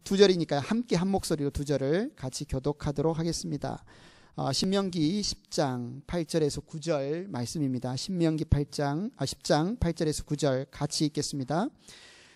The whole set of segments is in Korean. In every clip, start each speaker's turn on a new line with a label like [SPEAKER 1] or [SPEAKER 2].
[SPEAKER 1] 두 절이니까 함께 한 목소리로 두 절을 같이 교독하도록 하겠습니다. 신명기 10장 8절에서 9절 말씀입니다. 신명기 10장 8절에서 9절 같이 읽겠습니다.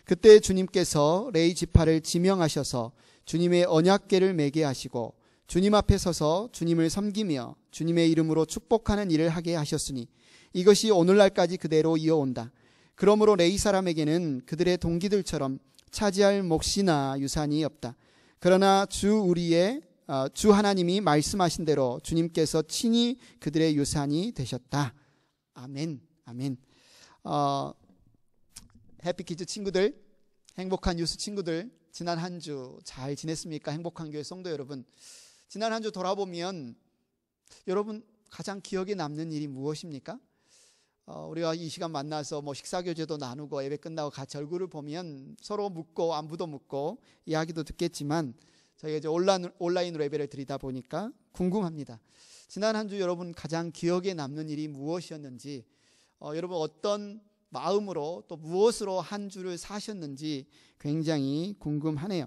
[SPEAKER 1] 그때 주님께서 레위 지파를 지명하셔서 주님의 언약궤를 매게 하시고 주님 앞에 서서 주님을 섬기며 주님의 이름으로 축복하는 일을 하게 하셨으니 이것이 오늘날까지 그대로 이어온다. 그러므로 레위 사람에게는 그들의 동기들처럼 차지할 몫이나 유산이 없다. 그러나 주 하나님이 말씀하신 대로 주님께서 친히 그들의 유산이 되셨다. 아멘. 아멘. 해피키즈 친구들, 행복한 뉴스 친구들, 지난 한 주 잘 지냈습니까? 행복한 교회 성도 여러분, 지난 한 주 돌아보면 여러분 가장 기억에 남는 일이 무엇입니까? 우리가 이 시간 만나서 식사교제도 나누고 예배 끝나고 같이 얼굴을 보면 서로 묻고 안부도 묻고 이야기도 듣겠지만 저희가 이제 온라인으로 예배를 드리다 보니까 궁금합니다. 지난 한 주 여러분 가장 기억에 남는 일이 무엇이었는지, 여러분 어떤 마음으로 또 무엇으로 한 주를 사셨는지 굉장히 궁금하네요.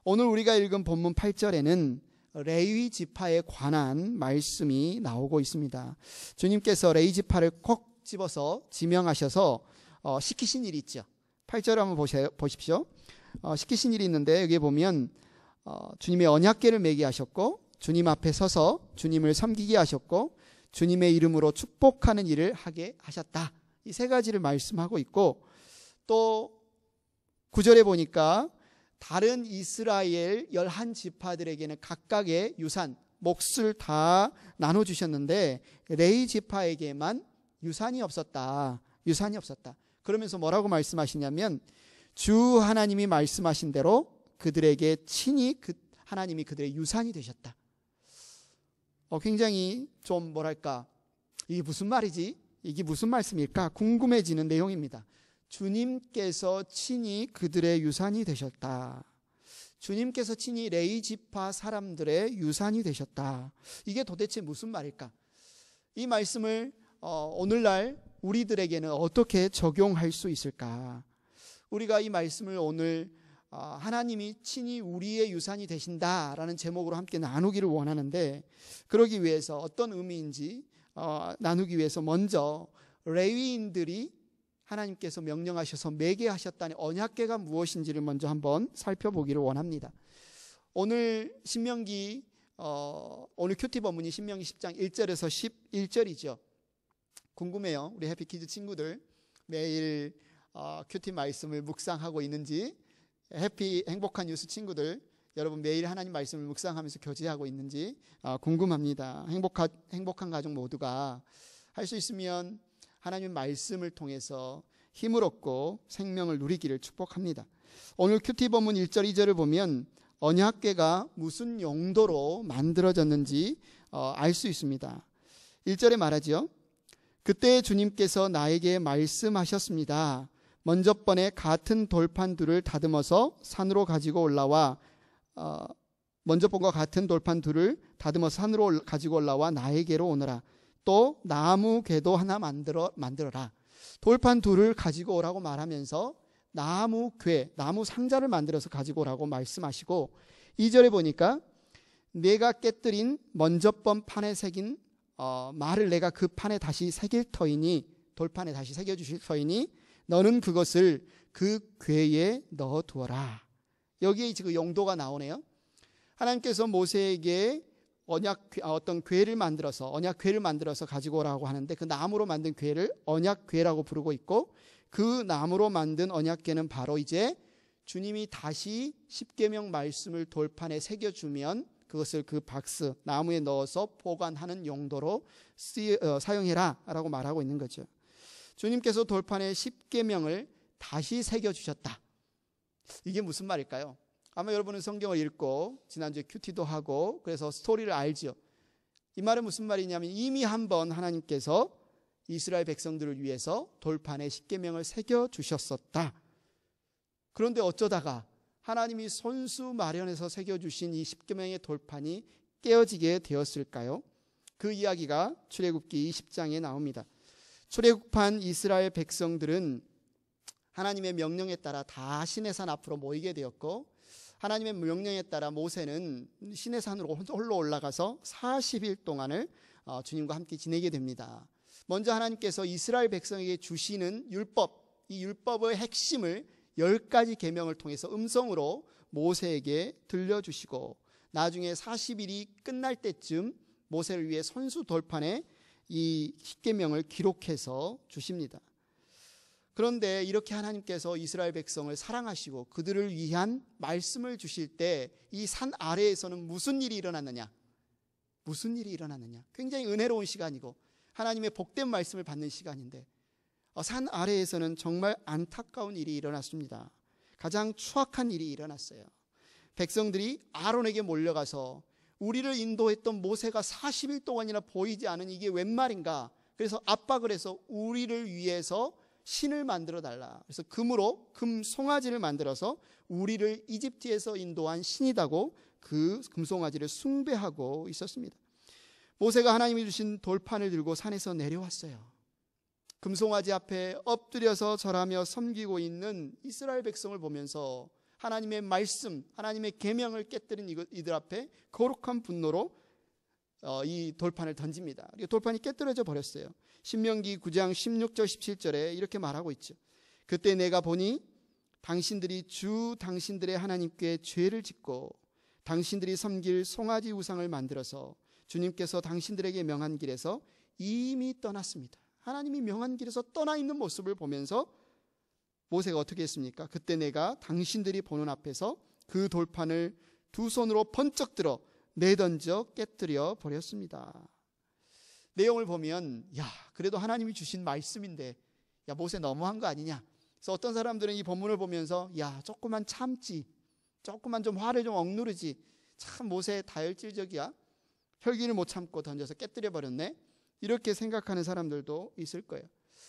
[SPEAKER 1] 오늘 우리가 읽은 본문 8절에는 레위 지파에 관한 말씀이 나오고 있습니다. 주님께서 레위 지파를 콕 집어서 지명하셔서 시키신 일이 있죠. 8절 한번 보십시오. 시키신 일이 있는데 여기에 보면 주님의 언약궤를 매게 하셨고 주님 앞에 서서 주님을 섬기게 하셨고 주님의 이름으로 축복하는 일을 하게 하셨다. 이 세 가지를 말씀하고 있고, 또 9절에 보니까 다른 이스라엘 11지파들에게는 각각의 유산, 몫을 다 나눠주셨는데 레위 지파에게만 유산이 없었다. 유산이 없었다. 그러면서 뭐라고 말씀하시냐면 주 하나님이 말씀하신 대로 그들에게 친히 하나님이 그들의 유산이 되셨다. 굉장히 좀 이게 무슨 말이지? 이게 무슨 말씀일까? 궁금해지는 내용입니다. 주님께서 친히 그들의 유산이 되셨다. 주님께서 친히 레위 지파 사람들의 유산이 되셨다. 이게 도대체 무슨 말일까? 이 말씀을 오늘날 우리들에게는 어떻게 적용할 수 있을까? 우리가 이 말씀을 오늘 하나님이 친히 우리의 유산이 되신다라는 제목으로 함께 나누기를 원하는데, 그러기 위해서 어떤 의미인지 나누기 위해서 먼저 레위인들이 하나님께서 명령하셔서 매게 하셨다는 언약궤가 무엇인지를 먼저 한번 살펴보기를 원합니다. 오늘 신명기 오늘 큐티 본문이 신명기 10장 1절에서 11절이죠. 궁금해요. 우리 해피키즈 친구들 매일 큐티 말씀을 묵상하고 있는지, 행복한 뉴스 친구들 여러분 매일 하나님 말씀을 묵상하면서 교제하고 있는지 궁금합니다. 행복한 가족 모두가 할 수 있으면 하나님 말씀을 통해서 힘을 얻고 생명을 누리기를 축복합니다. 오늘 큐티 본문 1절 2절을 보면 언약궤가 무슨 용도로 만들어졌는지 알 수 있습니다. 1절에 말하죠. 그때 주님께서 나에게 말씀하셨습니다. 먼저 번에 같은 돌판 둘을 다듬어서 산으로 가지고 올라와 먼저 번과 같은 돌판 둘을 다듬어서 산으로 가지고 올라와 나에게로 오너라. 또 나무 궤도 하나 만들어라. 돌판 둘을 가지고 오라고 말하면서 나무 상자를 만들어서 가지고 오라고 말씀하시고, 2절에 보니까 내가 깨뜨린 먼저 번 판에 새긴 말을 내가 그 판에 다시 새길 터이니, 돌판에 다시 새겨주실 터이니 너는 그것을 그 궤에 넣어두어라. 여기에 지금 용도가 나오네요. 하나님께서 모세에게 어떤 궤를 만들어서 언약궤를 만들어서 가지고 오라고 하는데, 그 나무로 만든 궤를 언약궤라고 부르고 있고, 그 나무로 만든 언약궤는 바로 이제 주님이 다시 십계명 말씀을 돌판에 새겨주면 그것을 그 박스 나무에 넣어서 보관하는 용도로 사용해라 라고 말하고 있는 거죠. 주님께서 돌판에 십계명을 다시 새겨주셨다. 이게 무슨 말일까요? 아마 여러분은 성경을 읽고 지난주에 큐티도 하고 그래서 스토리를 알죠. 이 말은 무슨 말이냐면 이미 한번 하나님께서 이스라엘 백성들을 위해서 돌판에 십계명을 새겨주셨었다. 그런데 어쩌다가 하나님이 손수 마련해서 새겨주신 이 십계명의 돌판이 깨어지게 되었을까요? 그 이야기가 출애굽기 20장에 나옵니다. 출애굽한 이스라엘 백성들은 하나님의 명령에 따라 다 시내산 앞으로 모이게 되었고, 하나님의 명령에 따라 모세는 시내산으로 홀로 올라가서 40일 동안을 주님과 함께 지내게 됩니다. 먼저 하나님께서 이스라엘 백성에게 주시는 율법, 이 율법의 핵심을 10가지 계명을 통해서 음성으로 모세에게 들려주시고, 나중에 40일이 끝날 때쯤 모세를 위해 손수 돌판에 이 10계명을 기록해서 주십니다. 그런데 이렇게 하나님께서 이스라엘 백성을 사랑하시고 그들을 위한 말씀을 주실 때 이 산 아래에서는 무슨 일이 일어났느냐? 무슨 일이 일어났느냐? 굉장히 은혜로운 시간이고 하나님의 복된 말씀을 받는 시간인데, 산 아래에서는 정말 안타까운 일이 일어났습니다. 가장 추악한 일이 일어났어요. 백성들이 아론에게 몰려가서 우리를 인도했던 모세가 40일 동안이나 보이지 않은 이게 웬 말인가? 그래서 압박을 해서 우리를 위해서 신을 만들어 달라. 그래서 금 송아지를 만들어서 우리를 이집트에서 인도한 신이라고 그 금송아지를 숭배하고 있었습니다. 모세가 하나님이 주신 돌판을 들고 산에서 내려왔어요. 금송아지 앞에 엎드려서 절하며 섬기고 있는 이스라엘 백성을 보면서 하나님의 말씀, 하나님의 계명을 깨뜨린 이들 앞에 거룩한 분노로 이 돌판을 던집니다. 돌판이 깨뜨려져 버렸어요. 신명기 9장 16절 17절에 이렇게 말하고 있죠. 그때 내가 보니 당신들이 당신들의 하나님께 죄를 짓고 당신들이 섬길 송아지 우상을 만들어서 주님께서 당신들에게 명한 길에서 이미 떠났습니다. 하나님이 명한 길에서 떠나 있는 모습을 보면서 모세가 어떻게 했습니까? 그때 내가 당신들이 보는 앞에서 그 돌판을 두 손으로 번쩍 들어 내던져 깨뜨려 버렸습니다. 내용을 보면 그래도 하나님이 주신 말씀인데 모세 너무한 거 아니냐? 그래서 어떤 사람들은 이 본문을 보면서 조금만 참지, 조금만 좀 화를 좀 억누르지, 참 모세 다혈질적이야, 혈기를 못 참고 던져서 깨뜨려 버렸네, 이렇게 생각하는 사람들도 있을 거예요.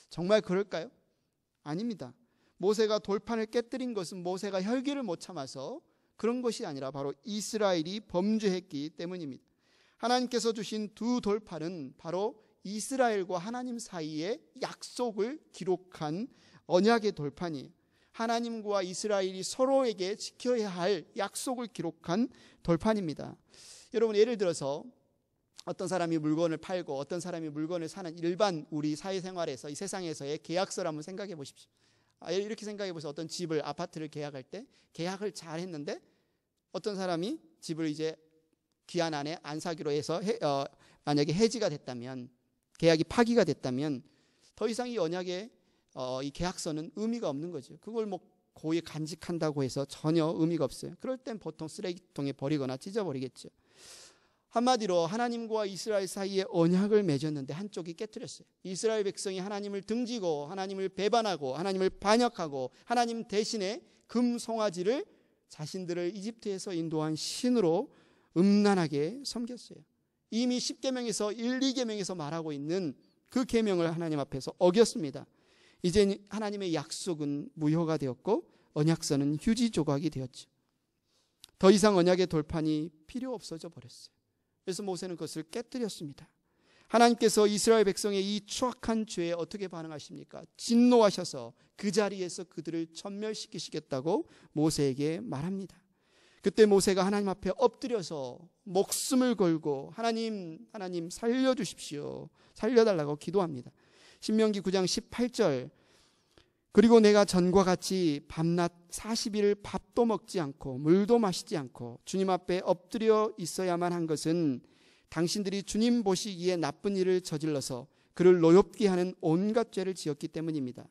[SPEAKER 1] 정말 그럴까요? 아닙니다. 모세가 돌판을 깨뜨린 것은 모세가 혈기를 못 참아서 그런 것이 아니라 바로 이스라엘이 범죄했기 때문입니다. 하나님께서 주신 두 돌판은 바로 이스라엘과 하나님 사이의 약속을 기록한 언약의 돌판이에요. 하나님과 이스라엘이 서로에게 지켜야 할 약속을 기록한 돌판입니다. 여러분, 예를 들어서 어떤 사람이 물건을 팔고 어떤 사람이 물건을 사는 일반 우리 사회생활에서 이 세상에서의 계약서를 한번 생각해 보십시오. 이렇게 생각해 보세요. 어떤 집을, 아파트를 계약할 때 계약을 잘 했는데 어떤 사람이 집을 이제 기한 안에 안 사기로 해서 만약에 해지가 됐다면, 계약이 파기가 됐다면 더 이상 이 언약의 이 계약서는 의미가 없는 거죠. 그걸 고이 간직한다고 해서 전혀 의미가 없어요. 그럴 땐 보통 쓰레기통에 버리거나 찢어버리겠죠. 한마디로 하나님과 이스라엘 사이에 언약을 맺었는데 한쪽이 깨뜨렸어요. 이스라엘 백성이 하나님을 등지고 하나님을 배반하고 하나님을 반역하고 하나님 대신에 금 송아지를 자신들을 이집트에서 인도한 신으로 음란하게 섬겼어요. 이미 10계명에서 1, 2계명에서 말하고 있는 그 계명을 하나님 앞에서 어겼습니다. 이제 하나님의 약속은 무효가 되었고 언약서는 휴지 조각이 되었죠. 더 이상 언약의 돌판이 필요 없어져 버렸어요. 그래서 모세는 그것을 깨뜨렸습니다. 하나님께서 이스라엘 백성의 이 추악한 죄에 어떻게 반응하십니까? 진노하셔서 그 자리에서 그들을 전멸시키시겠다고 모세에게 말합니다. 그때 모세가 하나님 앞에 엎드려서 목숨을 걸고 하나님 살려주십시오, 살려달라고 기도합니다. 신명기 9장 18절, 그리고 내가 전과 같이 밤낮 40일을 밥도 먹지 않고 물도 마시지 않고 주님 앞에 엎드려 있어야만 한 것은 당신들이 주님 보시기에 나쁜 일을 저질러서 그를 노엽게 하는 온갖 죄를 지었기 때문입니다.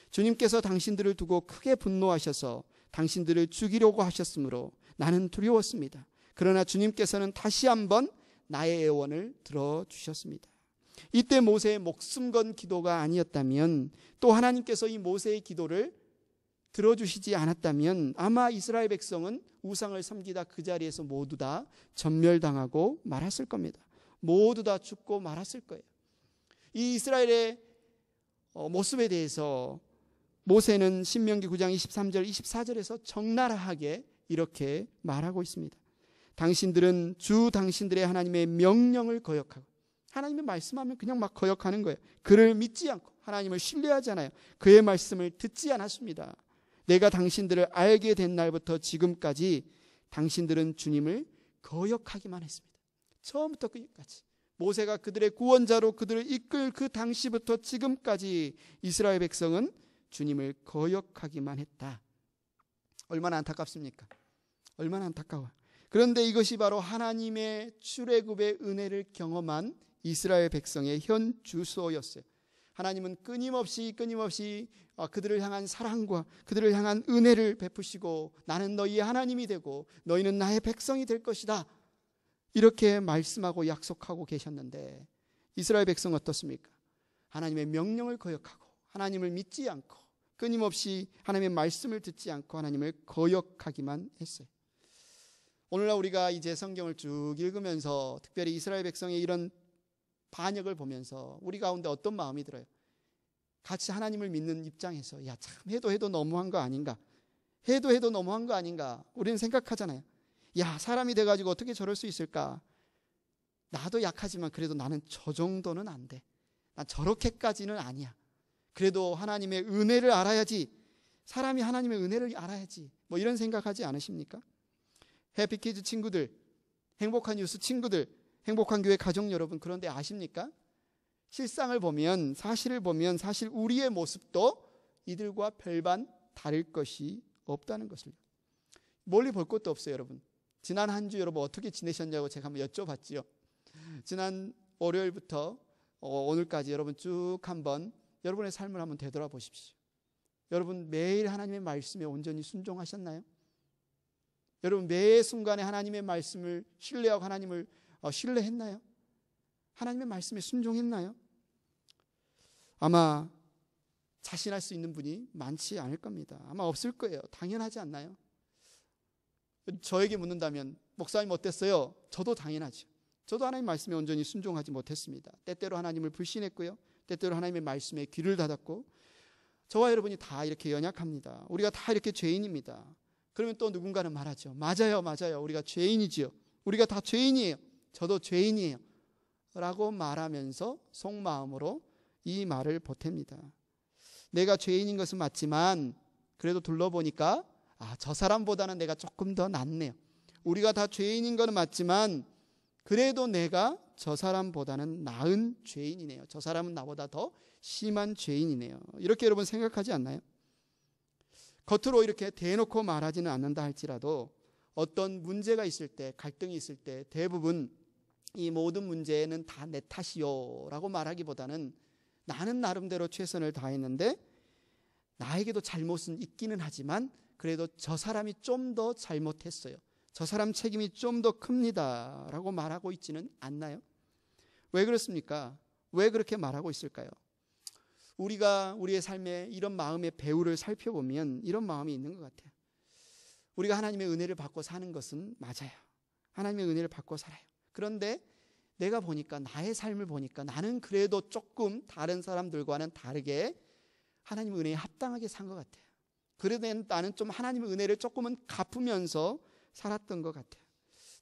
[SPEAKER 1] 주님께서 당신들을 두고 크게 분노하셔서 당신들을 죽이려고 하셨으므로 나는 두려웠습니다. 그러나 주님께서는 다시 한번 나의 애원을 들어주셨습니다. 이때 모세의 목숨 건 기도가 아니었다면, 또 하나님께서 이 모세의 기도를 들어주시지 않았다면 아마 이스라엘 백성은 우상을 섬기다 그 자리에서 모두 다 전멸당하고 말았을 겁니다. 모두 다 죽고 말았을 거예요. 이 이스라엘의 모습에 대해서 모세는 신명기 9장 23절 24절에서 적나라하게 이렇게 말하고 있습니다. 당신들은 당신들의 하나님의 명령을 거역하고, 하나님의 말씀하면 그냥 막 거역하는 거예요. 그를 믿지 않고 하나님을 신뢰하지 않아요. 그의 말씀을 듣지 않았습니다. 내가 당신들을 알게 된 날부터 지금까지 당신들은 주님을 거역하기만 했습니다. 처음부터 끝까지. 모세가 그들의 구원자로 그들을 이끌 그 당시부터 지금까지 이스라엘 백성은 주님을 거역하기만 했다. 얼마나 안타깝습니까? 얼마나 안타까워요. 그런데 이것이 바로 하나님의 출애굽의 은혜를 경험한 이스라엘 백성의 현 주소였어요. 하나님은 끊임없이 그들을 향한 사랑과 그들을 향한 은혜를 베푸시고 나는 너희의 하나님이 되고 너희는 나의 백성이 될 것이다. 이렇게 말씀하고 약속하고 계셨는데 이스라엘 백성은 어떻습니까? 하나님의 명령을 거역하고 하나님을 믿지 않고 끊임없이 하나님의 말씀을 듣지 않고 하나님을 거역하기만 했어요. 오늘날 우리가 이제 성경을 쭉 읽으면서 특별히 이스라엘 백성의 이런 반역을 보면서 우리 가운데 어떤 마음이 들어요? 같이 하나님을 믿는 입장에서 야, 참 해도 너무한 거 아닌가? 해도 너무한 거 아닌가? 우리는 생각하잖아요. 야, 사람이 돼가지고 어떻게 저럴 수 있을까? 나도 약하지만 그래도 나는 저 정도는 안 돼. 난 저렇게까지는 아니야. 그래도 하나님의 은혜를 알아야지. 사람이 하나님의 은혜를 알아야지. 뭐 이런 생각하지 않으십니까? 해피키즈 친구들, 행복한 뉴스 친구들, 행복한 교회 가족 여러분, 그런데 아십니까? 실상을 보면, 사실을 보면 사실 우리의 모습도 이들과 별반 다를 것이 없다는 것을 멀리 볼 것도 없어요. 여러분, 지난 한 주 여러분 어떻게 지내셨냐고 제가 한번 여쭤봤지요. 지난 월요일부터 오늘까지 여러분 쭉 한번 여러분의 삶을 한번 되돌아보십시오. 여러분 매일 하나님의 말씀에 온전히 순종하셨나요? 여러분 매 순간에 하나님의 말씀을 신뢰하고 하나님을 신뢰했나요? 하나님의 말씀에 순종했나요? 아마 자신할 수 있는 분이 많지 않을 겁니다. 아마 없을 거예요. 당연하지 않나요? 저에게 묻는다면 목사님 어땠어요? 저도 당연하죠. 저도 하나님 말씀에 온전히 순종하지 못했습니다. 때때로 하나님을 불신했고요. 때때로 하나님의 말씀에 귀를 닫았고 저와 여러분이 다 이렇게 연약합니다. 우리가 다 이렇게 죄인입니다. 그러면 또 누군가는 말하죠. 맞아요. 우리가 죄인이지요. 우리가 다 죄인이에요. 저도 죄인이에요. 라고 말하면서 속마음으로 이 말을 보탭니다. 내가 죄인인 것은 맞지만 그래도 둘러보니까 저 사람보다는 내가 조금 더 낫네요. 우리가 다 죄인인 건 맞지만 그래도 내가 저 사람보다는 나은 죄인이네요. 저 사람은 나보다 더 심한 죄인이네요. 이렇게 여러분 생각하지 않나요? 겉으로 이렇게 대놓고 말하지는 않는다 할지라도 어떤 문제가 있을 때, 갈등이 있을 때 대부분 이 모든 문제는 다 내 탓이요 라고 말하기보다는 나는 나름대로 최선을 다했는데 나에게도 잘못은 있기는 하지만 그래도 저 사람이 좀 더 잘못했어요. 저 사람 책임이 좀 더 큽니다 라고 말하고 있지는 않나요? 왜 그렇습니까? 왜 그렇게 말하고 있을까요? 우리가 우리의 삶에 이런 마음의 배후를 살펴보면 이런 마음이 있는 것 같아요. 우리가 하나님의 은혜를 받고 사는 것은 맞아요. 하나님의 은혜를 받고 살아요. 그런데 내가 보니까 나의 삶을 보니까 나는 그래도 조금 다른 사람들과는 다르게 하나님의 은혜에 합당하게 산 것 같아요. 그래도 나는 좀 하나님의 은혜를 조금은 갚으면서 살았던 것 같아요.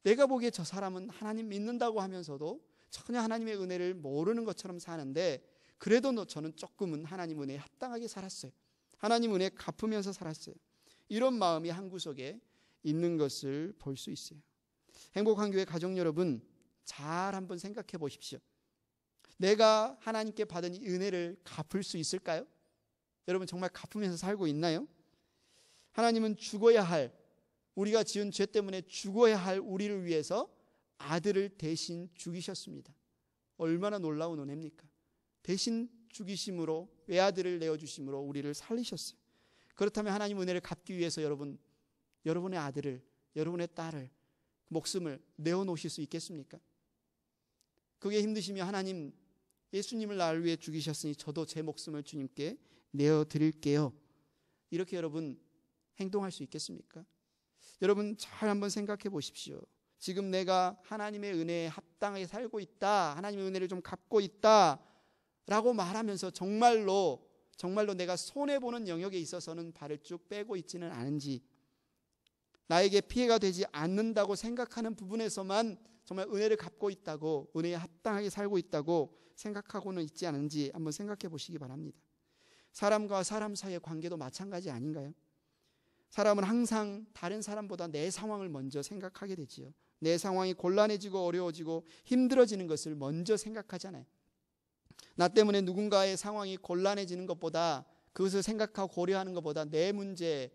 [SPEAKER 1] 내가 보기에 저 사람은 하나님 믿는다고 하면서도 전혀 하나님의 은혜를 모르는 것처럼 사는데 그래도 저는 조금은 하나님 은혜에 합당하게 살았어요. 하나님 은혜 갚으면서 살았어요. 이런 마음이 한 구석에 있는 것을 볼 수 있어요. 행복한 교회 가족 여러분, 잘 한번 생각해 보십시오. 내가 하나님께 받은 이 은혜를 갚을 수 있을까요? 여러분 정말 갚으면서 살고 있나요? 하나님은 죽어야 할, 우리가 지은 죄 때문에 죽어야 할 우리를 위해서 아들을 대신 죽이셨습니다. 얼마나 놀라운 은혜입니까? 대신 죽이심으로, 외아들을 내어주심으로 우리를 살리셨어요. 그렇다면 하나님 은혜를 갚기 위해서 여러분의 아들을, 여러분의 딸을, 목숨을 내어놓으실 수 있겠습니까? 그게 힘드시면 하나님, 예수님을 나를 위해 죽이셨으니 저도 제 목숨을 주님께 내어드릴게요. 이렇게 여러분 행동할 수 있겠습니까? 여러분 잘 한번 생각해 보십시오. 지금 내가 하나님의 은혜에 합당하게 살고 있다, 하나님의 은혜를 좀 갚고 있다 라고 말하면서 정말로 내가 손해보는 영역에 있어서는 발을 쭉 빼고 있지는 않은지, 나에게 피해가 되지 않는다고 생각하는 부분에서만 정말 은혜를 갚고 있다고, 은혜에 합당하게 살고 있다고 생각하고는 있지 않은지 한번 생각해 보시기 바랍니다. 사람과 사람 사이의 관계도 마찬가지 아닌가요? 사람은 항상 다른 사람보다 내 상황을 먼저 생각하게 되지요. 내 상황이 곤란해지고 어려워지고 힘들어지는 것을 먼저 생각하잖아요. 나 때문에 누군가의 상황이 곤란해지는 것보다, 그것을 생각하고 고려하는 것보다 내 문제,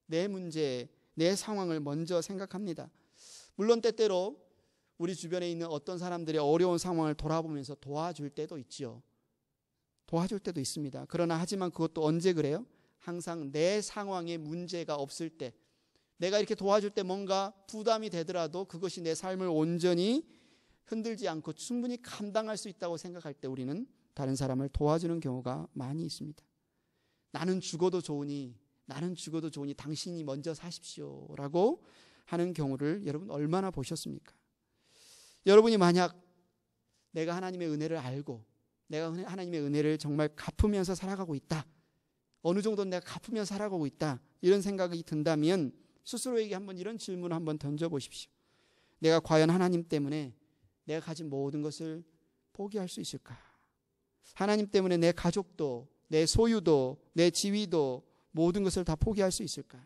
[SPEAKER 1] 내 상황을 먼저 생각합니다. 물론 때때로 우리 주변에 있는 어떤 사람들의 어려운 상황을 돌아보면서 도와줄 때도 있지요. 도와줄 때도 있습니다. 그러나 하지만 그것도 언제 그래요? 항상 내 상황에 문제가 없을 때, 내가 이렇게 도와줄 때 뭔가 부담이 되더라도 그것이 내 삶을 온전히 흔들지 않고 충분히 감당할 수 있다고 생각할 때 우리는 다른 사람을 도와주는 경우가 많이 있습니다. 나는 죽어도 좋으니 당신이 먼저 사십시오 라고 하는 경우를 여러분 얼마나 보셨습니까? 여러분이 만약 내가 하나님의 은혜를 알고 내가 하나님의 은혜를 정말 갚으면서 살아가고 있다, 어느 정도 내가 갚으면서 살아가고 있다, 이런 생각이 든다면 스스로에게 한번 이런 질문을 한번 던져보십시오. 내가 과연 하나님 때문에 내가 가진 모든 것을 포기할 수 있을까? 하나님 때문에 내 가족도, 내 소유도, 내 지위도, 모든 것을 다 포기할 수 있을까?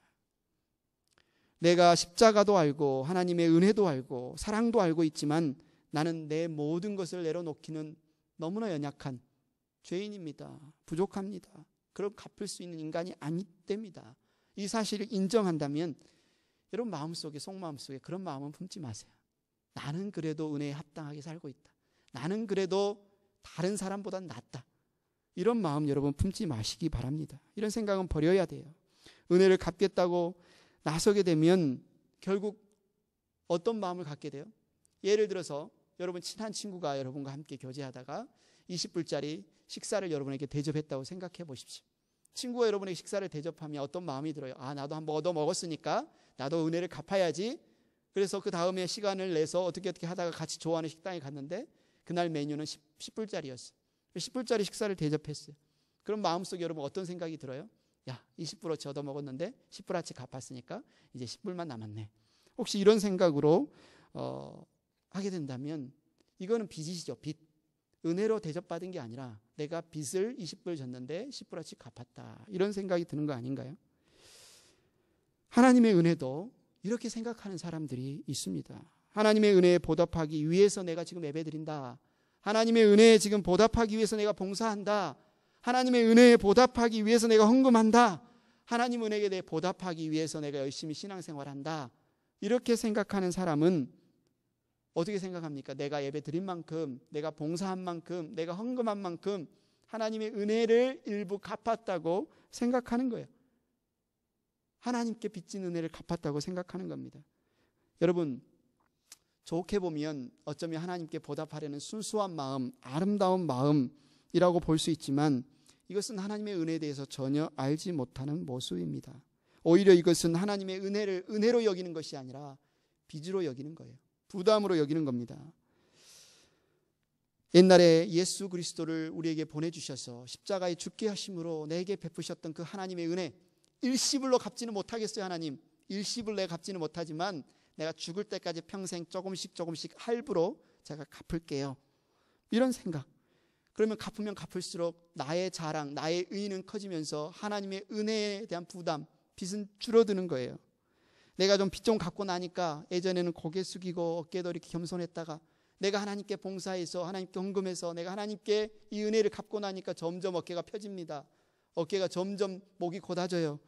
[SPEAKER 1] 내가 십자가도 알고 하나님의 은혜도 알고 사랑도 알고 있지만 나는 내 모든 것을 내려놓기는 너무나 연약한 죄인입니다. 부족합니다. 그럼 갚을 수 있는 인간이 아니됩니다. 이 사실을 인정한다면 여러분 마음속에, 속마음속에 그런 마음은 품지 마세요. 나는 그래도 은혜에 합당하게 살고 있다. 나는 그래도 다른 사람보단 낫다. 이런 마음 여러분 품지 마시기 바랍니다. 이런 생각은 버려야 돼요. 은혜를 갚겠다고 나서게 되면 결국 어떤 마음을 갖게 돼요? 예를 들어서 여러분 친한 친구가 여러분과 함께 교제하다가 20불짜리 식사를 여러분에게 대접했다고 생각해 보십시오. 친구가 여러분에게 식사를 대접하면 어떤 마음이 들어요? 아, 나도 한번 얻어 먹었으니까 나도 은혜를 갚아야지. 그래서 그 다음에 시간을 내서 어떻게 하다가 같이 좋아하는 식당에 갔는데 그날 메뉴는 10불짜리였어요. 10불짜리 식사를 대접했어요. 그럼 마음속에 여러분 어떤 생각이 들어요? 야, 20불어치 얻어 먹었는데 10불어치 갚았으니까 이제 10불만 남았네. 혹시 이런 생각으로 하게 된다면 이거는 빚이시죠. 빚. 은혜로 대접받은 게 아니라 내가 빚을 20불 졌는데 10불어치 갚았다. 이런 생각이 드는 거 아닌가요? 하나님의 은혜도 이렇게 생각하는 사람들이 있습니다. 하나님의 은혜에 보답하기 위해서 내가 지금 예배드린다. 하나님의 은혜에 지금 보답하기 위해서 내가 봉사한다. 하나님의 은혜에 보답하기 위해서 내가 헌금한다. 하나님 은혜에 대해 보답하기 위해서 내가 열심히 신앙생활한다. 이렇게 생각하는 사람은 어떻게 생각합니까? 내가 예배 드린 만큼, 내가 봉사한 만큼, 내가 헌금한 만큼 하나님의 은혜를 일부 갚았다고 생각하는 거예요. 하나님께 빚진 은혜를 갚았다고 생각하는 겁니다. 여러분, 좋게 보면 어쩌면 하나님께 보답하려는 순수한 마음, 아름다운 마음이라고 볼 수 있지만 이것은 하나님의 은혜에 대해서 전혀 알지 못하는 모습입니다. 오히려 이것은 하나님의 은혜를 은혜로 여기는 것이 아니라 빚으로 여기는 거예요. 부담으로 여기는 겁니다. 옛날에 예수 그리스도를 우리에게 보내주셔서 십자가에 죽게 하심으로 내게 베푸셨던 그 하나님의 은혜, 일시불로 갚지는 못하겠어요. 하나님, 일시불 내가 갚지는 못하지만 내가 죽을 때까지 평생 조금씩 할부로 제가 갚을게요. 이런 생각. 그러면 갚으면 갚을수록 나의 자랑, 나의 의의는 커지면서 하나님의 은혜에 대한 부담, 빚은 줄어드는 거예요. 내가 좀 빚 좀 갚고 나니까 예전에는 고개 숙이고 어깨도 이렇게 겸손했다가 내가 하나님께 봉사해서 하나님께 헌금해서 내가 하나님께 이 은혜를 갚고 나니까 점점 어깨가 펴집니다. 어깨가 점점 목이 곧아져요.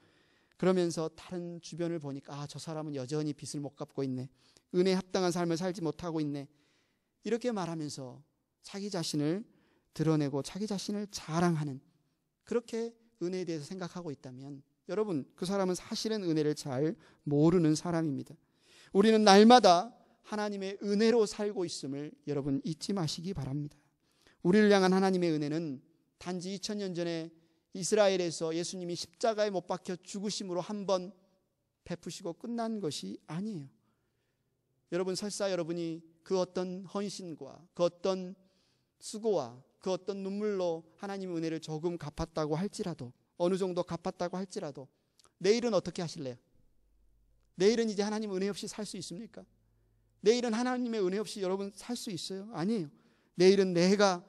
[SPEAKER 1] 그러면서 다른 주변을 보니까 저 사람은 여전히 빚을 못 갚고 있네. 은혜에 합당한 삶을 살지 못하고 있네. 이렇게 말하면서 자기 자신을 드러내고 자기 자신을 자랑하는, 그렇게 은혜에 대해서 생각하고 있다면 여러분, 그 사람은 사실은 은혜를 잘 모르는 사람입니다. 우리는 날마다 하나님의 은혜로 살고 있음을 여러분 잊지 마시기 바랍니다. 우리를 향한 하나님의 은혜는 단지 2000년 전에 이스라엘에서 예수님이 십자가에 못 박혀 죽으심으로 한번 베푸시고 끝난 것이 아니에요. 여러분, 설사 여러분이 그 어떤 헌신과 그 어떤 수고와 그 어떤 눈물로 하나님의 은혜를 조금 갚았다고 할지라도, 어느 정도 갚았다고 할지라도 내일은 어떻게 하실래요? 내일은 이제 하나님 은혜 없이 살 수 있습니까? 내일은 하나님의 은혜 없이 여러분 살 수 있어요? 아니에요. 내일은 내가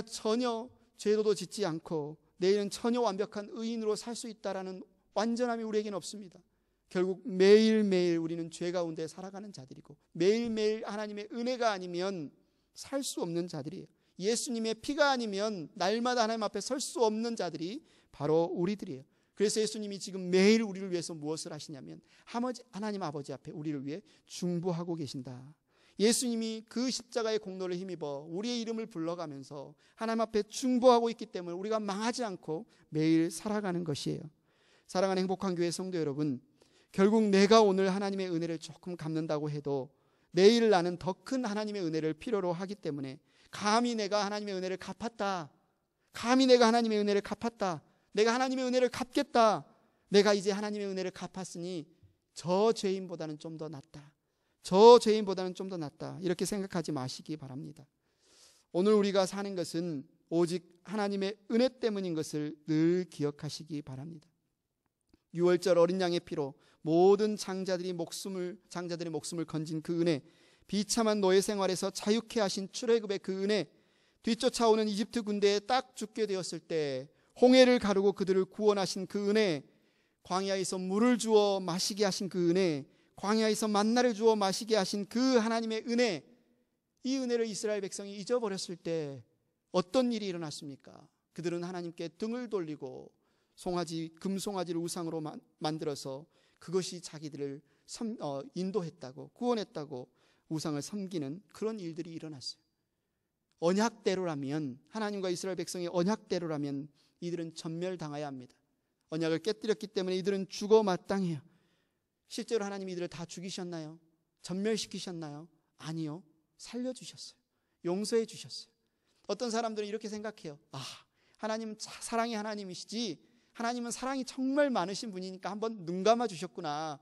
[SPEAKER 1] 전혀 죄도 짓지 않고 내일은 전혀 완벽한 의인으로 살 수 있다라는 완전함이 우리에게는 없습니다. 결국 매일매일 우리는 죄 가운데 살아가는 자들이고 매일매일 하나님의 은혜가 아니면 살 수 없는 자들이에요. 예수님의 피가 아니면 날마다 하나님 앞에 설 수 없는 자들이 바로 우리들이에요. 그래서 예수님이 지금 매일 우리를 위해서 무엇을 하시냐면 하나님 아버지 앞에 우리를 위해 중보하고 계신다. 예수님이 그 십자가의 공로를 힘입어 우리의 이름을 불러가면서 하나님 앞에 중보하고 있기 때문에 우리가 망하지 않고 매일 살아가는 것이에요. 사랑하는 행복한 교회 성도 여러분, 결국 내가 오늘 하나님의 은혜를 조금 갚는다고 해도 내일 나는 더 큰 하나님의 은혜를 필요로 하기 때문에 감히 내가 하나님의 은혜를 갚았다, 감히 내가 하나님의 은혜를 갚았다, 내가 하나님의 은혜를 갚겠다, 내가 이제 하나님의 은혜를 갚았으니 저 죄인보다는 좀 더 낫다, 저 죄인보다는 좀 더 낫다, 이렇게 생각하지 마시기 바랍니다. 오늘 우리가 사는 것은 오직 하나님의 은혜 때문인 것을 늘 기억하시기 바랍니다. 6월절 어린 양의 피로 모든 장자들의 목숨을 건진 그 은혜, 비참한 노예 생활에서 자유케 하신 출애굽의 그 은혜, 뒤쫓아오는 이집트 군대에 딱 죽게 되었을 때 홍해를 가르고 그들을 구원하신 그 은혜, 광야에서 물을 주어 마시게 하신 그 은혜, 광야에서 만나를 주어 마시게 하신 그 하나님의 은혜, 이 은혜를 이스라엘 백성이 잊어버렸을 때 어떤 일이 일어났습니까? 그들은 하나님께 등을 돌리고 금송아지를 우상으로 만들어서 그것이 자기들을 인도했다고, 구원했다고 우상을 섬기는 그런 일들이 일어났어요. 언약대로라면, 하나님과 이스라엘 백성의 언약대로라면 이들은 전멸당해야 합니다. 언약을 깨뜨렸기 때문에 이들은 죽어 마땅해요. 실제로 하나님이 이들을 다 죽이셨나요? 전멸시키셨나요? 아니요. 살려주셨어요. 용서해 주셨어요. 어떤 사람들은 이렇게 생각해요. 하나님은 사랑의 하나님이시지, 하나님은 사랑이 정말 많으신 분이니까 한번 눈 감아 주셨구나.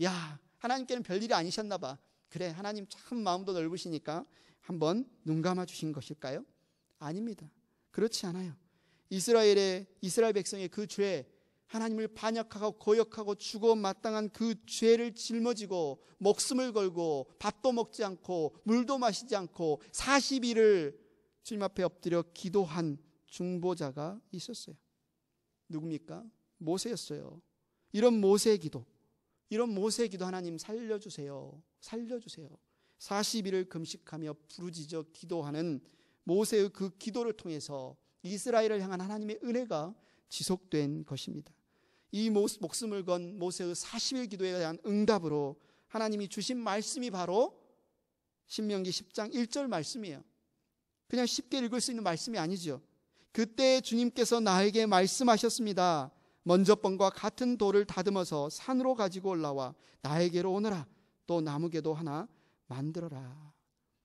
[SPEAKER 1] 야, 하나님께는 별일이 아니셨나 봐. 그래, 하나님 참 마음도 넓으시니까 한번 눈 감아 주신 것일까요? 아닙니다. 그렇지 않아요. 이스라엘 백성의 그 죄, 하나님을 반역하고 거역하고 죽어 마땅한 그 죄를 짊어지고 목숨을 걸고 밥도 먹지 않고 물도 마시지 않고 40일을 주님 앞에 엎드려 기도한 중보자가 있었어요. 누굽니까? 모세였어요. 이런 모세의 기도 하나님 살려주세요. 40일을 금식하며 부르짖어 기도하는 모세의 그 기도를 통해서 이스라엘을 향한 하나님의 은혜가 지속된 것입니다. 이 목숨을 건 모세의 40일 기도에 대한 응답으로 하나님이 주신 말씀이 바로 신명기 10장 1절 말씀이에요. 그냥 쉽게 읽을 수 있는 말씀이 아니죠. 그때 주님께서 나에게 말씀하셨습니다. 먼저번과 같은 돌을 다듬어서 산으로 가지고 올라와 나에게로 오너라. 또 나무개도 하나 만들어라.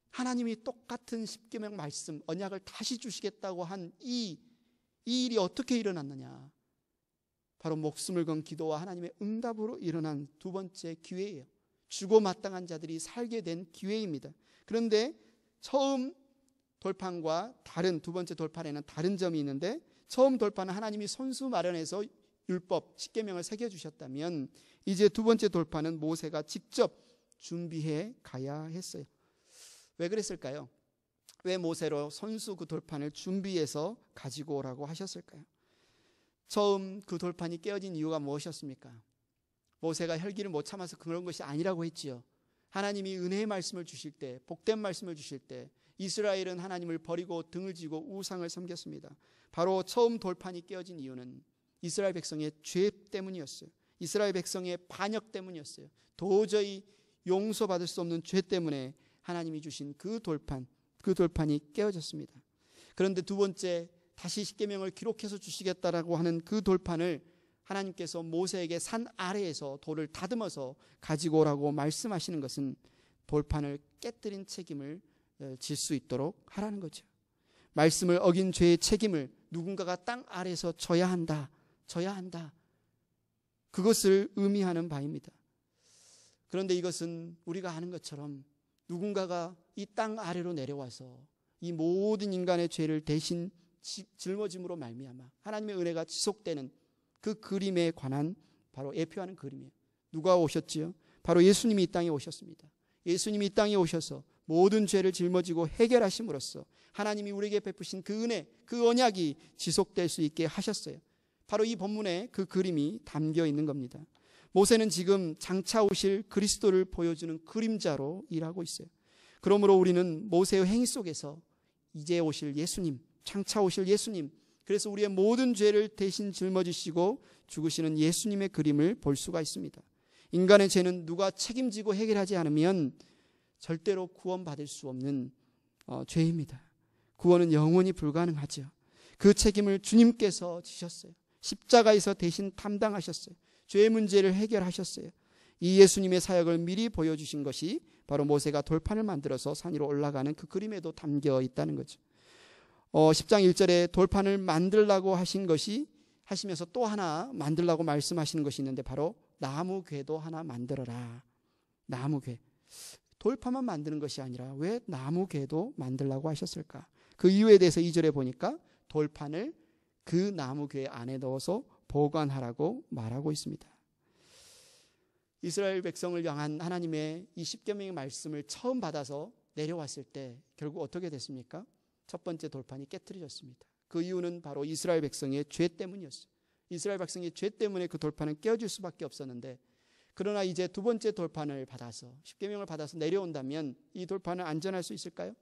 [SPEAKER 1] 하나님이 똑같은 십계명 말씀, 언약을 다시 주시겠다고 한 이 일이 어떻게 일어났느냐? 바로 목숨을 건 기도와 하나님의 응답으로 일어난 두 번째 기회예요. 죽어 마땅한 자들이 살게 된 기회입니다. 그런데 처음 돌판과 두 번째 돌판에는 다른 점이 있는데, 처음 돌판은 하나님이 손수 마련해서 율법, 십계명을 새겨주셨다면 이제 두 번째 돌판은 모세가 직접 준비해 가야 했어요. 왜 그랬을까요? 왜 모세로 손수 그 돌판을 준비해서 가지고 오라고 하셨을까요? 처음 그 돌판이 깨어진 이유가 무엇이었습니까? 모세가 혈기를 못 참아서 그런 것이 아니라고 했지요. 하나님이 은혜의 말씀을 주실 때, 복된 말씀을 주실 때 이스라엘은 하나님을 버리고 등을 지고 우상을 섬겼습니다. 바로 처음 돌판이 깨어진 이유는 이스라엘 백성의 죄 때문이었어요. 이스라엘 백성의 반역 때문이었어요. 도저히 용서받을 수 없는 죄 때문에 하나님이 주신 그 돌판이 깨어졌습니다. 그런데 두 번째, 다시 십계명을 기록해서 주시겠다라고 하는 그 돌판을 하나님께서 모세에게 산 아래에서 돌을 다듬어서 가지고 오라고 말씀하시는 것은 돌판을 깨뜨린 책임을 질 수 있도록 하라는 거죠. 말씀을 어긴 죄의 책임을 누군가가 땅 아래에서 져야 한다. 그것을 의미하는 바입니다. 그런데 이것은 우리가 아는 것처럼 누군가가 이 땅 아래로 내려와서 이 모든 인간의 죄를 대신 짊어짐으로 말미암아 하나님의 은혜가 지속되는 그 그림에 관한 바로 예표하는 그림이에요. 누가 오셨지요? 바로 예수님이 이 땅에 오셨습니다. 예수님이 이 땅에 오셔서 모든 죄를 짊어지고 해결하심으로써 하나님이 우리에게 베푸신 그 은혜, 그 언약이 지속될 수 있게 하셨어요. 바로 이 본문에 그 그림이 담겨 있는 겁니다. 모세는 지금 장차 오실 그리스도를 보여주는 그림자로 일하고 있어요. 그러므로 우리는 모세의 행위 속에서 이제 오실 예수님, 장차 오실 예수님, 그래서 우리의 모든 죄를 대신 짊어지시고 죽으시는 예수님의 그림을 볼 수가 있습니다. 인간의 죄는 누가 책임지고 해결하지 않으면 절대로 구원받을 수 없는 죄입니다. 구원은 영원히 불가능하죠. 그 책임을 주님께서 지셨어요. 십자가에서 대신 담당하셨어요. 죄의 문제를 해결하셨어요. 이 예수님의 사역을 미리 보여주신 것이 바로 모세가 돌판을 만들어서 산 위로 올라가는 그 그림에도 담겨 있다는 거죠. 10장 1절에 돌판을 만들라고 하신 것이 하시면서 또 하나 만들라고 말씀하시는 것이 있는데 바로 나무궤도 하나 만들어라. 나무궤. 돌판만 만드는 것이 아니라 왜 나무궤도 만들라고 하셨을까? 그 이유에 대해서 2절에 보니까 돌판을 그 나무궤 안에 넣어서 보관하라고 말하고 있습니다. 이스라엘 백성을 향한 하나님의 이 십계명의 말씀을 처음 받아서 내려왔을 때 결국 어떻게 됐습니까? 첫 번째 돌판이 깨트려졌습니다. 그 이유는 바로 이스라엘 백성의 죄 때문이었어요. 이스라엘 백성의 죄 때문에 그 돌판은 깨어질 수밖에 없었는데, 그러나 이제 두 번째 돌판을 받아서 십계명을 받아서 내려온다면 이 돌판은 안전할 수 있을까요?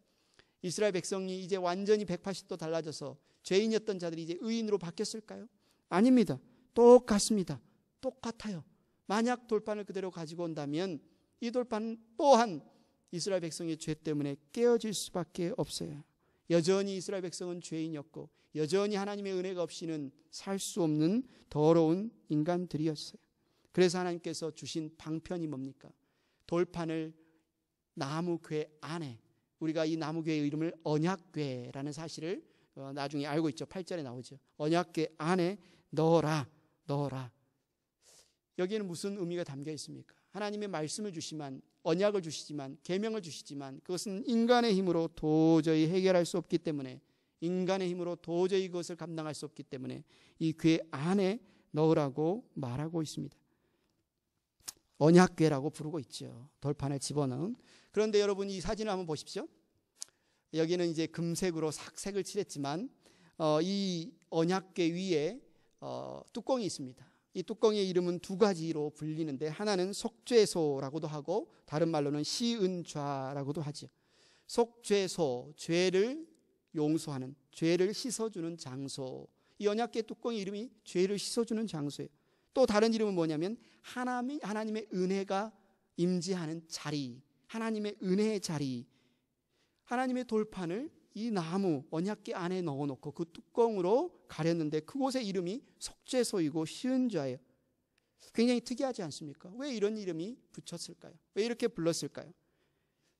[SPEAKER 1] 이스라엘 백성이 이제 완전히 180도 달라져서 죄인이었던 자들이 이제 의인으로 바뀌었을까요? 아닙니다. 똑같습니다. 똑같아요. 만약 돌판을 그대로 가지고 온다면 이 돌판 또한 이스라엘 백성의 죄 때문에 깨어질 수밖에 없어요. 여전히 이스라엘 백성은 죄인이었고 여전히 하나님의 은혜가 없이는 살 수 없는 더러운 인간들이었어요. 그래서 하나님께서 주신 방편이 뭡니까? 돌판을 나무궤 안에, 우리가 이 나무궤의 이름을 언약궤라는 사실을 나중에 알고 있죠. 8절에 나오죠. 언약궤 안에 넣어라. 여기에는 무슨 의미가 담겨 있습니까? 하나님의 말씀을 주시만, 언약을 주시지만, 계명을 주시지만 그것은 인간의 힘으로 도저히 해결할 수 없기 때문에, 인간의 힘으로 도저히 그것을 감당할 수 없기 때문에 이 궤 안에 넣으라고 말하고 있습니다. 언약궤라고 부르고 있죠. 돌판에 집어넣은. 그런데 여러분 이 사진을 한번 보십시오. 여기는 이제 금색으로 색을 칠했지만 이 언약궤 위에 뚜껑이 있습니다. 이 뚜껑의 이름은 두 가지로 불리는데 하나는 속죄소라고도 하고 다른 말로는 시은좌라고도 하죠. 속죄소, 죄를 용서하는, 죄를 씻어주는 장소. 이 언약궤 뚜껑의 이름이 죄를 씻어주는 장소예요. 또 다른 이름은 뭐냐면 하나님의 은혜가 임재하는 자리, 하나님의 은혜의 자리. 하나님의 돌판을 이 나무 언약궤 안에 넣어놓고 그 뚜껑으로 가렸는데 그곳의 이름이 속죄소이고 시은좌예요. 굉장히 특이하지 않습니까? 왜 이런 이름이 붙였을까요? 왜 이렇게 불렀을까요?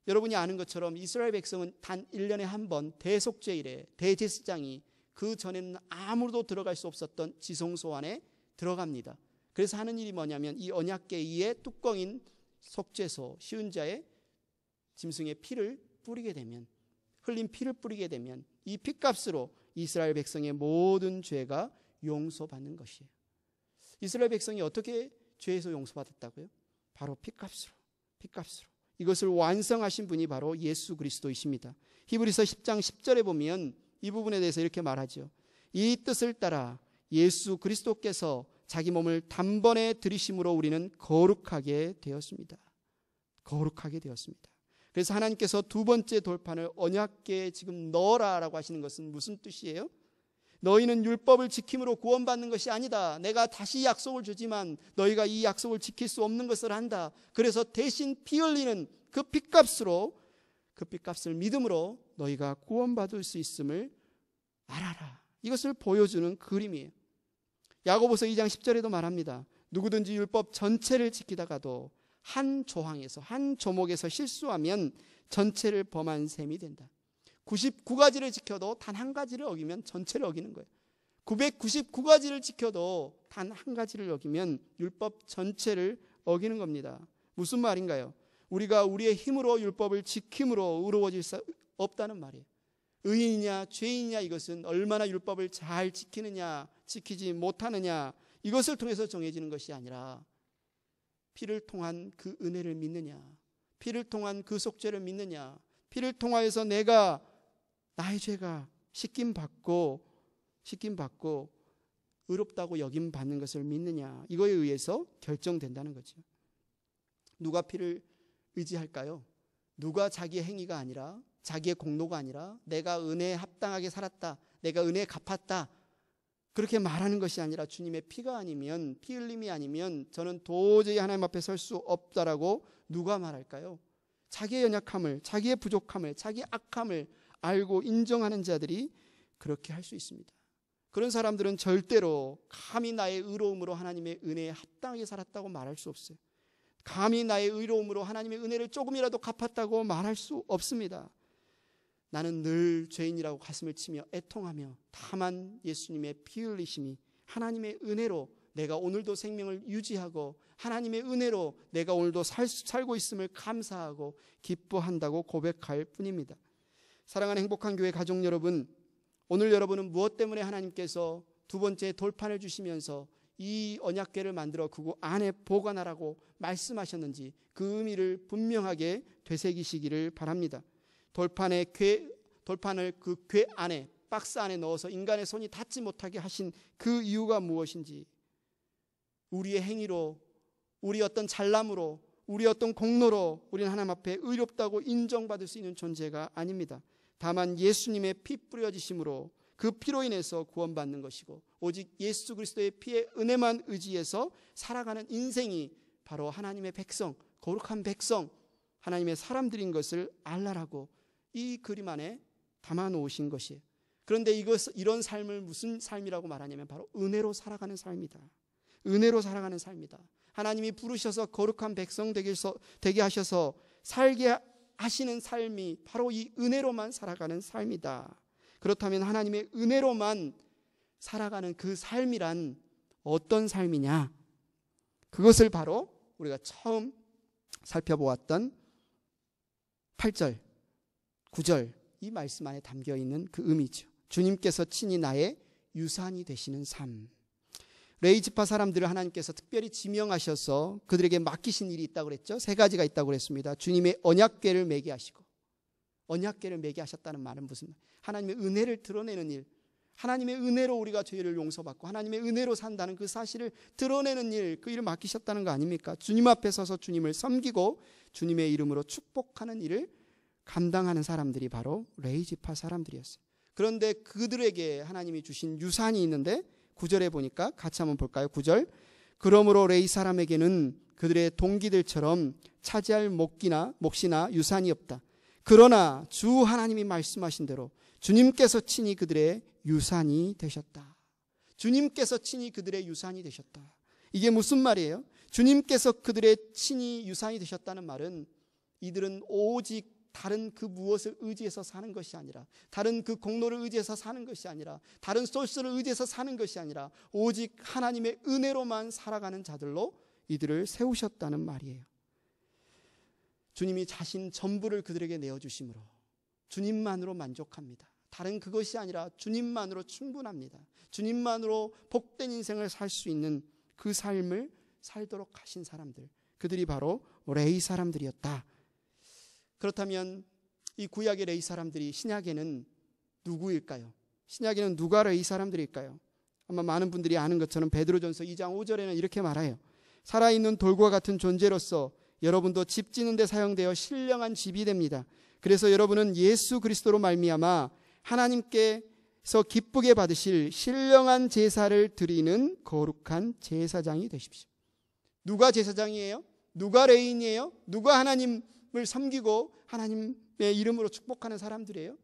[SPEAKER 1] 여러분이 아는 것처럼 이스라엘 백성은 단 1년에 한 번 대속죄일에 대제사장이 그 전에는 아무도 들어갈 수 없었던 지성소 안에 들어갑니다. 그래서 하는 일이 뭐냐면 이 언약궤 위에 뚜껑인 속죄소 시은좌에 짐승의 피를 뿌리게 되면, 흘린 피를 뿌리게 되면 이 피값으로 이스라엘 백성의 모든 죄가 용서받는 것이에요. 이스라엘 백성이 어떻게 죄에서 용서받았다고요? 바로 피값으로. 이것을 완성하신 분이 바로 예수 그리스도이십니다. 히브리서 10장 10절에 보면 이 부분에 대해서 이렇게 말하죠. 이 뜻을 따라 예수 그리스도께서 자기 몸을 단번에 들이심으로 우리는 거룩하게 되었습니다. 그래서 하나님께서 두 번째 돌판을 언약궤에 지금 넣어라라고 하시는 것은 무슨 뜻이에요? 너희는 율법을 지킴으로 구원받는 것이 아니다. 내가 다시 약속을 주지만 너희가 이 약속을 지킬 수 없는 것을 한다. 그래서 대신 피 흘리는 그 핏값으로, 그 핏값을 믿음으로 너희가 구원받을 수 있음을 알아라. 이것을 보여주는 그림이에요. 야고보서 2장 10절에도 말합니다. 누구든지 율법 전체를 지키다가도 한 조항에서, 한 조목에서 실수하면 전체를 범한 셈이 된다. 99가지를 지켜도 단 한 가지를 어기면 전체를 어기는 거예요. 999가지를 지켜도 단 한 가지를 어기면 율법 전체를 어기는 겁니다. 무슨 말인가요? 우리가 우리의 힘으로 율법을 지킴으로 의로워질 수 없다는 말이에요. 의인이냐 죄인이냐, 이것은 얼마나 율법을 잘 지키느냐 지키지 못하느냐, 이것을 통해서 정해지는 것이 아니라 피를 통한 그 은혜를 믿느냐, 피를 통한 그 속죄를 믿느냐, 피를 통하여서 내가 나의 죄가 씻김 받고 의롭다고 여김 받는 것을 믿느냐, 이거에 의해서 결정된다는 거죠. 누가 피를 의지할까요? 누가 자기의 행위가 아니라, 자기의 공로가 아니라 내가 은혜에 합당하게 살았다, 내가 은혜에 갚았다, 그렇게 말하는 것이 아니라 주님의 피가 아니면, 피 흘림이 아니면 저는 도저히 하나님 앞에 설 수 없다라고 누가 말할까요? 자기의 연약함을, 자기의 부족함을, 자기의 악함을 알고 인정하는 자들이 그렇게 할 수 있습니다. 그런 사람들은 절대로 감히 나의 의로움으로 하나님의 은혜에 합당하게 살았다고 말할 수 없어요. 감히 나의 의로움으로 하나님의 은혜를 조금이라도 갚았다고 말할 수 없습니다. 나는 늘 죄인이라고 가슴을 치며 애통하며, 다만 예수님의 피 흘리심이, 하나님의 은혜로 내가 오늘도 생명을 유지하고 하나님의 은혜로 내가 오늘도 살고 있음을 감사하고 기뻐한다고 고백할 뿐입니다. 사랑하는 행복한 교회 가족 여러분, 오늘 여러분은 무엇 때문에 하나님께서 두 번째 돌판을 주시면서 이 언약궤를 만들어 그 안에 보관하라고 말씀하셨는지 그 의미를 분명하게 되새기시기를 바랍니다. 돌판을 그 궤 안에, 박스 안에 넣어서 인간의 손이 닿지 못하게 하신 그 이유가 무엇인지, 우리의 행위로, 우리 어떤 잘남으로, 우리 어떤 공로로 우리는 하나님 앞에 의롭다고 인정받을 수 있는 존재가 아닙니다. 다만 예수님의 피 뿌려지심으로, 그 피로 인해서 구원받는 것이고, 오직 예수 그리스도의 피의 은혜만 의지해서 살아가는 인생이 바로 하나님의 백성, 거룩한 백성, 하나님의 사람들인 것을 알라라고 이 그림 안에 담아 놓으신 것이에요. 그런데 이런 삶을 무슨 삶이라고 말하냐면 바로 은혜로 살아가는 삶이다. 은혜로 살아가는 삶이다. 하나님이 부르셔서 거룩한 백성 되게 하셔서 살게 하시는 삶이 바로 이 은혜로만 살아가는 삶이다. 그렇다면 하나님의 은혜로만 살아가는 그 삶이란 어떤 삶이냐? 그것을 바로 우리가 처음 살펴보았던 8절, 9절 이 말씀 안에 담겨있는 그 의미죠. 주님께서 친히 나의 유산이 되시는 삶. 레위 지파 사람들을 하나님께서 특별히 지명하셔서 그들에게 맡기신 일이 있다고 그랬죠. 3가지가 있다고 그랬습니다. 주님의 언약궤를 매게 하시고, 언약궤를 매게 하셨다는 말은 무슨 말? 하나님의 은혜를 드러내는 일, 하나님의 은혜로 우리가 죄를 용서받고 하나님의 은혜로 산다는 그 사실을 드러내는 일, 그 일을 맡기셨다는 거 아닙니까? 주님 앞에 서서 주님을 섬기고 주님의 이름으로 축복하는 일을 감당하는 사람들이 바로 레위 지파 사람들이었어요. 그런데 그들에게 하나님이 주신 유산이 있는데 9절에 보니까 같이 한번 볼까요? 9절. 그러므로 레위 사람에게는 그들의 동기들처럼 차지할 몫이나 유산이 없다. 그러나 주 하나님이 말씀하신 대로 주님께서 친히 그들의 유산이 되셨다. 주님께서 친히 그들의 유산이 되셨다. 이게 무슨 말이에요? 주님께서 그들의 친히 유산이 되셨다는 말은 이들은 오직 다른 그 무엇을 의지해서 사는 것이 아니라, 다른 그 공로를 의지해서 사는 것이 아니라, 다른 소스를 의지해서 사는 것이 아니라 오직 하나님의 은혜로만 살아가는 자들로 이들을 세우셨다는 말이에요. 주님이 자신 전부를 그들에게 내어주심으로 주님만으로 만족합니다. 다른 그것이 아니라 주님만으로 충분합니다. 주님만으로 복된 인생을 살 수 있는 그 삶을 살도록 하신 사람들, 그들이 바로 레위 사람들이었다. 그렇다면 이 구약의 레위 사람들이 신약에는 누구일까요? 신약에는 누가 레위 사람들일까요? 아마 많은 분들이 아는 것처럼 베드로전서 2장 5절에는 이렇게 말해요. 살아있는 돌과 같은 존재로서 여러분도 집 지는 데 사용되어 신령한 집이 됩니다. 그래서 여러분은 예수 그리스도로 말미암아 하나님께서 기쁘게 받으실 신령한 제사를 드리는 거룩한 제사장이 되십시오. 누가 제사장이에요? 누가 레위인이에요? 누가 하나님을 섬기고 하나님의 이름으로 축복하는 사람들이에요?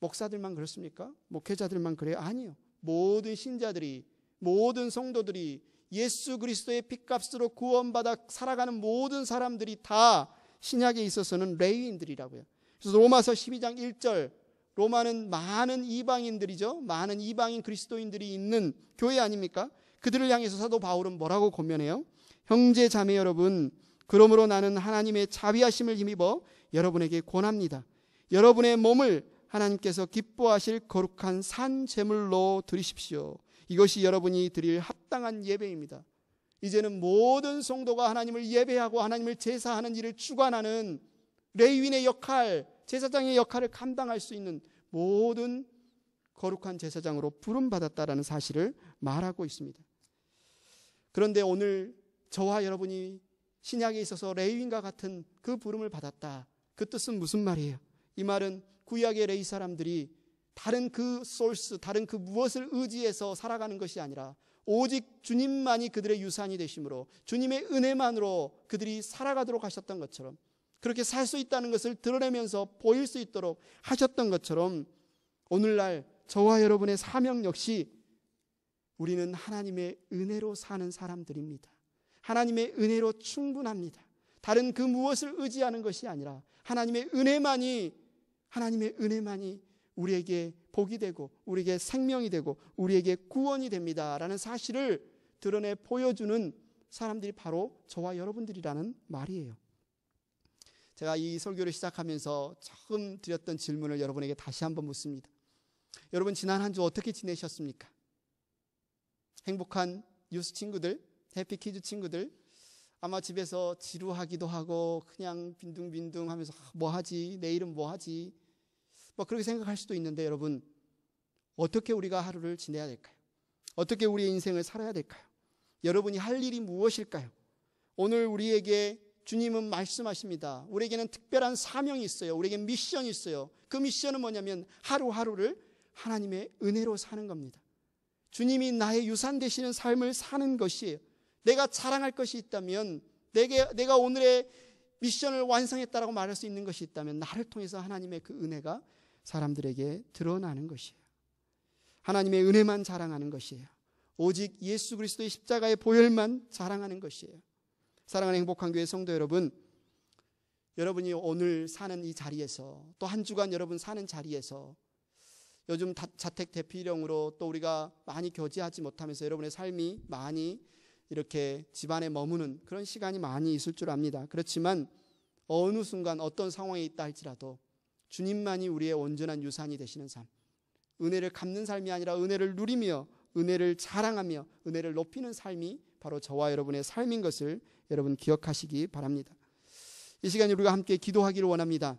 [SPEAKER 1] 목사들만 그렇습니까? 목회자들만 그래요? 아니요. 모든 신자들이, 모든 성도들이 예수 그리스도의 핏값으로 구원받아 살아가는 모든 사람들이 다 신약에 있어서는 레위인들이라고요. 그래서 로마서 12장 1절, 로마는 많은 이방인들이죠. 많은 이방인 그리스도인들이 있는 교회 아닙니까? 그들을 향해서 사도 바울은 뭐라고 권면해요? 형제 자매 여러분, 그러므로 나는 하나님의 자비하심을 힘입어 여러분에게 권합니다. 여러분의 몸을 하나님께서 기뻐하실 거룩한 산 제물로 드리십시오. 이것이 여러분이 드릴 합당한 예배입니다. 이제는 모든 성도가 하나님을 예배하고 하나님을 제사하는 일을 주관하는 레위인의 역할, 제사장의 역할을 감당할 수 있는 모든 거룩한 제사장으로 부름받았다라는 사실을 말하고 있습니다. 그런데 오늘 저와 여러분이 신약에 있어서 레위인과 같은 그 부름을 받았다. 그 뜻은 무슨 말이에요? 이 말은 구약의 레위 사람들이 다른 그 소스, 다른 그 무엇을 의지해서 살아가는 것이 아니라 오직 주님만이 그들의 유산이 되심으로 주님의 은혜만으로 그들이 살아가도록 하셨던 것처럼, 그렇게 살 수 있다는 것을 드러내면서 보일 수 있도록 하셨던 것처럼, 오늘날 저와 여러분의 사명 역시 우리는 하나님의 은혜로 사는 사람들입니다. 하나님의 은혜로 충분합니다. 다른 그 무엇을 의지하는 것이 아니라 하나님의 은혜만이 우리에게 복이 되고 우리에게 생명이 되고 우리에게 구원이 됩니다라는 사실을 드러내 보여주는 사람들이 바로 저와 여러분들이라는 말이에요. 제가 이 설교를 시작하면서 처음 드렸던 질문을 여러분에게 다시 한번 묻습니다. 여러분, 지난 한 주 어떻게 지내셨습니까? 행복한 유스 친구들, 해피키즈 친구들, 아마 집에서 지루하기도 하고 그냥 빈둥빈둥 하면서 뭐 하지? 내일은 뭐 하지? 뭐 그렇게 생각할 수도 있는데, 여러분, 어떻게 우리가 하루를 지내야 될까요? 어떻게 우리의 인생을 살아야 될까요? 여러분이 할 일이 무엇일까요? 오늘 우리에게 주님은 말씀하십니다. 우리에게는 특별한 사명이 있어요. 우리에게 미션이 있어요. 그 미션은 뭐냐면 하루하루를 하나님의 은혜로 사는 겁니다. 주님이 나의 유산 되시는 삶을 사는 것이에요. 내가 자랑할 것이 있다면, 내가 오늘의 미션을 완성했다라고 말할 수 있는 것이 있다면, 나를 통해서 하나님의 그 은혜가 사람들에게 드러나는 것이에요. 하나님의 은혜만 자랑하는 것이에요. 오직 예수 그리스도의 십자가의 보혈만 자랑하는 것이에요. 사랑하는 행복한 교회 성도 여러분, 여러분이 오늘 사는 이 자리에서, 또 한 주간 여러분 사는 자리에서, 요즘 자택 대피령으로 또 우리가 많이 교제하지 못하면서 여러분의 삶이 많이 이렇게 집안에 머무는 그런 시간이 많이 있을 줄 압니다. 그렇지만 어느 순간 어떤 상황에 있다 할지라도 주님만이 우리의 온전한 유산이 되시는 삶, 은혜를 갚는 삶이 아니라 은혜를 누리며 은혜를 자랑하며 은혜를 높이는 삶이 바로 저와 여러분의 삶인 것을 여러분 기억하시기 바랍니다. 이 시간에 우리가 함께 기도하기를 원합니다.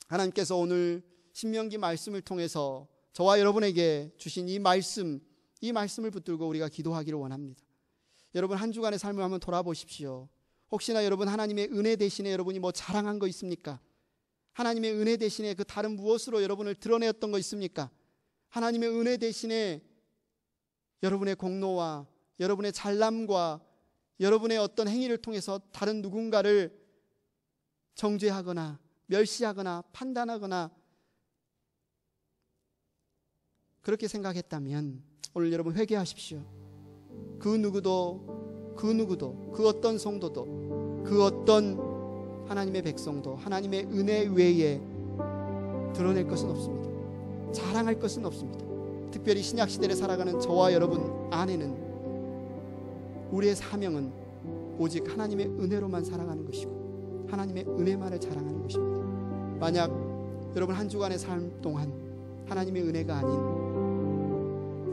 [SPEAKER 1] 하나님께서 오늘 신명기 말씀을 통해서 저와 여러분에게 주신 이 말씀을 붙들고 우리가 기도하기를 원합니다. 여러분, 한 주간의 삶을 한번 돌아보십시오. 혹시나 여러분 하나님의 은혜 대신에 여러분이 뭐 자랑한 거 있습니까? 하나님의 은혜 대신에 그 다른 무엇으로 여러분을 드러내었던 거 있습니까? 하나님의 은혜 대신에 여러분의 공로와 여러분의 잘남과 여러분의 어떤 행위를 통해서 다른 누군가를 정죄하거나 멸시하거나 판단하거나 그렇게 생각했다면 오늘 여러분 회개하십시오. 그 누구도 그 어떤 성도도 그 어떤 하나님의 백성도 하나님의 은혜 외에 드러낼 것은 없습니다. 자랑할 것은 없습니다. 특별히 신약시대를 살아가는 저와 여러분 안에는 우리의 사명은 오직 하나님의 은혜로만 살아가는 것이고 하나님의 은혜만을 자랑하는 것입니다. 만약 여러분 한 주간의 삶 동안 하나님의 은혜가 아닌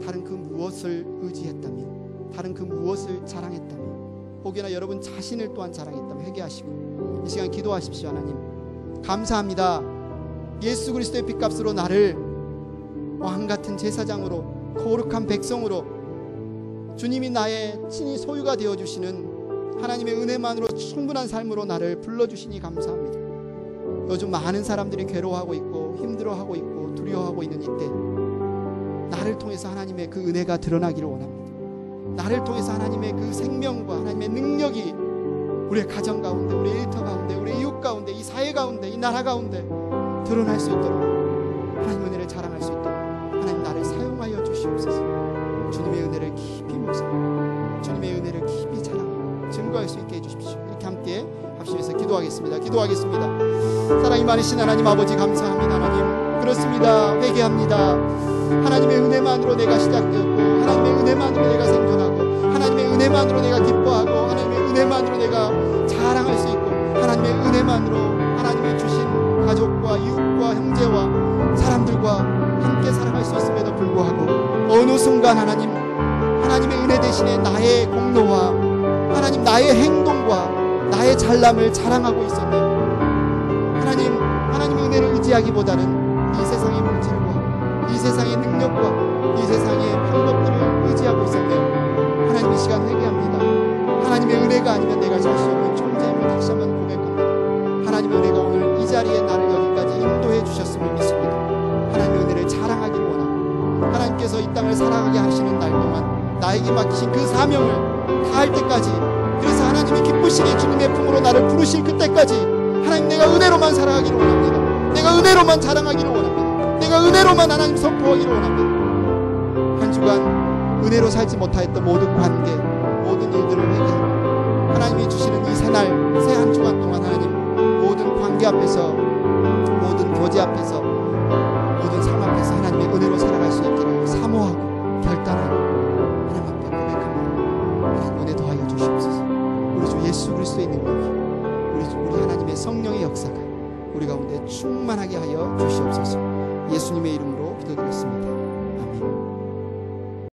[SPEAKER 1] 다른 그 무엇을 의지했다면, 다른 그 무엇을 자랑했다면, 혹여나 여러분 자신을 또한 자랑했다면 회개하시고 이 시간 기도하십시오. 하나님 감사합니다. 예수 그리스도의 핏값으로 나를 왕같은 제사장으로 거룩한 백성으로 주님이 나의 친히 소유가 되어주시는 하나님의 은혜만으로 충분한 삶으로 나를 불러주시니 감사합니다. 요즘 많은 사람들이 괴로워하고 있고 힘들어하고 있고 두려워하고 있는 이때 나를 통해서 하나님의 그 은혜가 드러나기를 원합니다. 나를 통해서 하나님의 그 생명과 하나님의 능력이 우리의 가정 가운데, 우리의 일터 가운데, 우리의 이웃 가운데, 이 사회 가운데, 이 나라 가운데 드러날 수 있도록 하나님의 은혜를 자랑할 수 있도록 하나님 나를 사용하여 주시옵소서. 주님의 은혜를 깊이 묵상하고 주님의 은혜를 깊이 자랑하고 증거할 수 있게 해주십시오. 이렇게 함께 합심해서 기도하겠습니다. 사랑이 많으신 하나님 아버지 감사합니다. 하나님 그렇습니다. 회개합니다. 하나님의 은혜만으로 내가 시작되었고 하나님의 은혜만으로 내가 생존하고 하나님의 은혜만으로 내가 기뻐하고 하나님의 은혜만으로 내가 자랑할 수 있고 하나님의 은혜만으로 하나님의 주신 가족과 이웃과 형제와 사람들과 함께 살아갈 수 있음에도 불구하고 어느 순간 하나님의 은혜 대신에 나의 공로와 하나님 나의 행동과 나의 잘남을 자랑하고 있었네요. 하나님의 은혜를 의지하기보다는 이 세상의 물질과 이 세상의 능력과 이 세상의 방법들을 의지하고 있었네요. 하나님 이 시간 회개합니다. 하나님의 은혜가 아니면 내가 살 수 없는 존재임을 다시 한번 고백합니다. 하나님의 은혜가 오늘 이 자리에 나를 여기까지 인도해 주셨음을 믿습니다. 하나님의 은혜를 자랑하기를 원하고 하나님께서 이 땅을 살아가게 하시는 날 동안 나에게 맡기신 그 사명을 다할 때까지, 그래서 하나님이 기쁘시게 주님의 품으로 나를 부르실 그때까지 하나님, 내가 은혜로만 살아가기를 원합니다. 내가 은혜로만 자랑하기를 원합니다. 내가 은혜로만 하나님 선포하기를 원합니다. 한 주간 은혜로 살지 못하였던 모든 관계, 모든 일들을 회개하고 하나님이 주시는 이 새날, 새 한 주간 동안 하나님 모든 관계 앞에서, 모든 교제 앞에서, 모든 삶 앞에서 하나님의 은혜로 살아갈 수 있기를 사모하고 결단하고 하나님 앞에 고백합니다. 하나님 은혜 더하여 주시옵소서. 우리 주 예수 그리스도의 능력이, 우리 하나님의 성령의 역사가 우리 가운데 충만하게 하여 주시옵소서. 예수님의 이름으로 기도드렸습니다. 아멘.